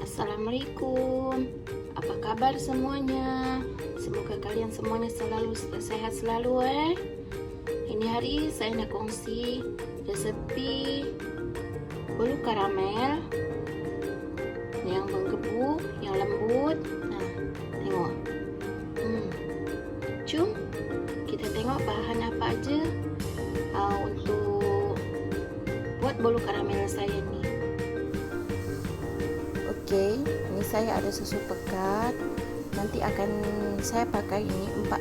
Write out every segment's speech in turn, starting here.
Assalamualaikum. Apa kabar semuanya? Semoga kalian semuanya selalu sehat selalu Ini hari saya nak kongsi resepi bolu karamel yang menggebu, yang lembut. Nah, tengok. Jom kita tengok bahan apa aja untuk buat bolu karamel saya ni. Oke, ini saya ada susu pekat. Nanti akan saya pakai ini 4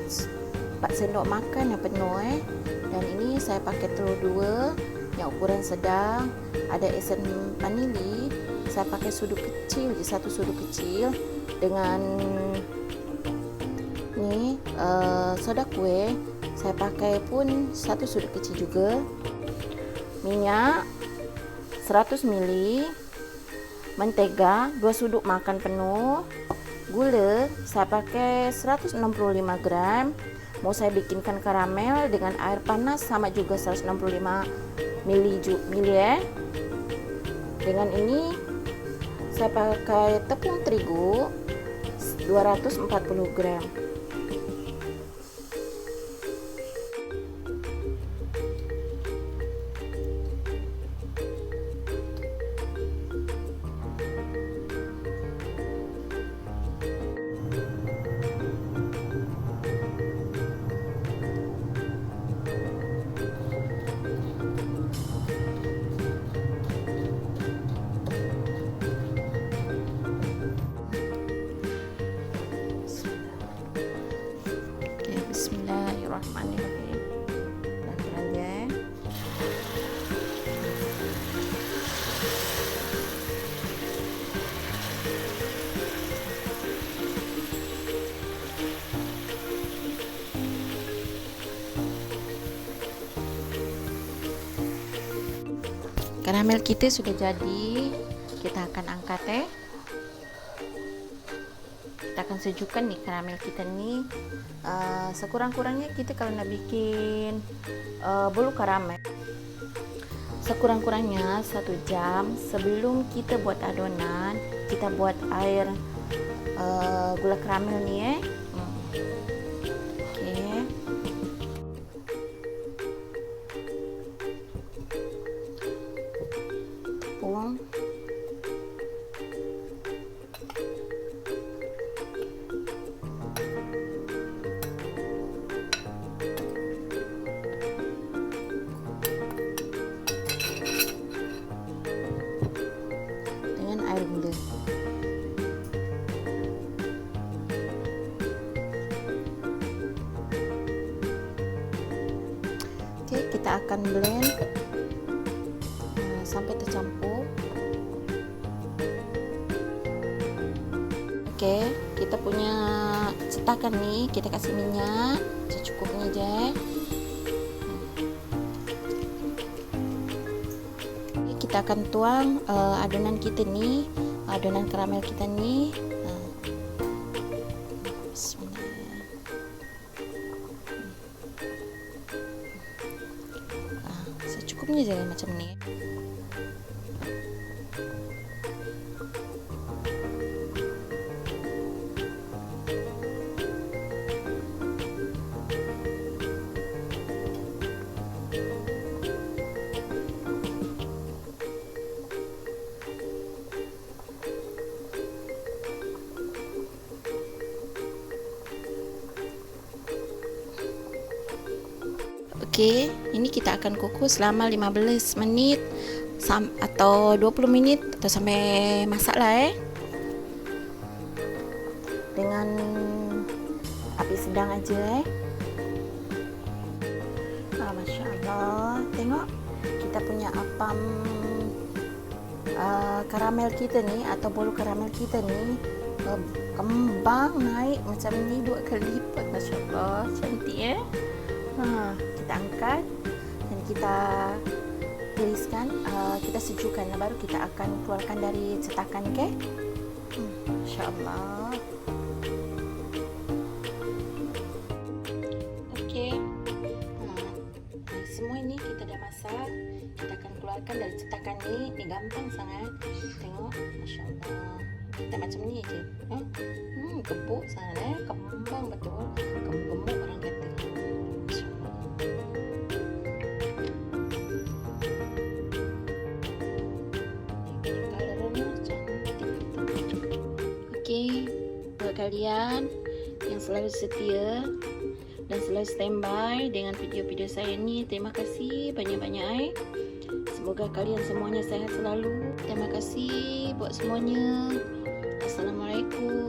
sendok makan yang penuh Dan ini saya pakai telur 2 yang ukuran sedang. Ada esen vanili. Saya pakai sudut kecil, 1 sudut kecil. Dengan ini soda kue saya pakai pun 1 sudut kecil juga. Minyak 100 ml. Mentega 2 sudut makan penuh. Gula saya pakai 165 gram. Mau saya bikinkan karamel dengan air panas sama juga 165 ml Dengan ini saya pakai tepung terigu 240 gram. Bismillahirrahmanirrahim. Pelan-pelan ya. Karamel kita sudah jadi. Kita akan angkat Kita akan sejukkan nih karamel kita nih. Sekurang-kurangnya kita kalau nak bikin bolu karamel, sekurang-kurangnya 1 jam sebelum kita buat adonan, kita buat air gula karamel nih Oke. Tepung. Air gula. Oke, kita akan blend sampai tercampur. Oke, kita punya cetakan nih, kita kasih minyak secukupnya aja. Kita akan tuang adonan kita nih, adonan karamel kita nih. Bismillah. Secukupnya aja macam ini. Oke, ini kita akan kukus selama 15 menit atau 20 menit atau sampai masak lah dengan api sedang aja Masya Allah, tengok kita punya apam karamel kita nih, atau bolu karamel kita nih kembang naik macam ni 2 kali lipat. Masya Allah, cantik kita angkat dan kita tiriskan, kita sejukkan, baru kita akan keluarkan dari cetakan. Masya Allah. Oke, semua ini kita dah masak. Kita akan keluarkan dari cetakan ini gampang sangat. Tengok, Masya Allah. macam ni je. Gebuk sana, kembang betul. Gemuk orang kata. Okey, buat kalian yang selalu setia dan selalu standby dengan video-video saya ni, terima kasih banyak-banyak. Semoga kalian semuanya sehat selalu. Terima kasih buat semuanya. Assalamualaikum.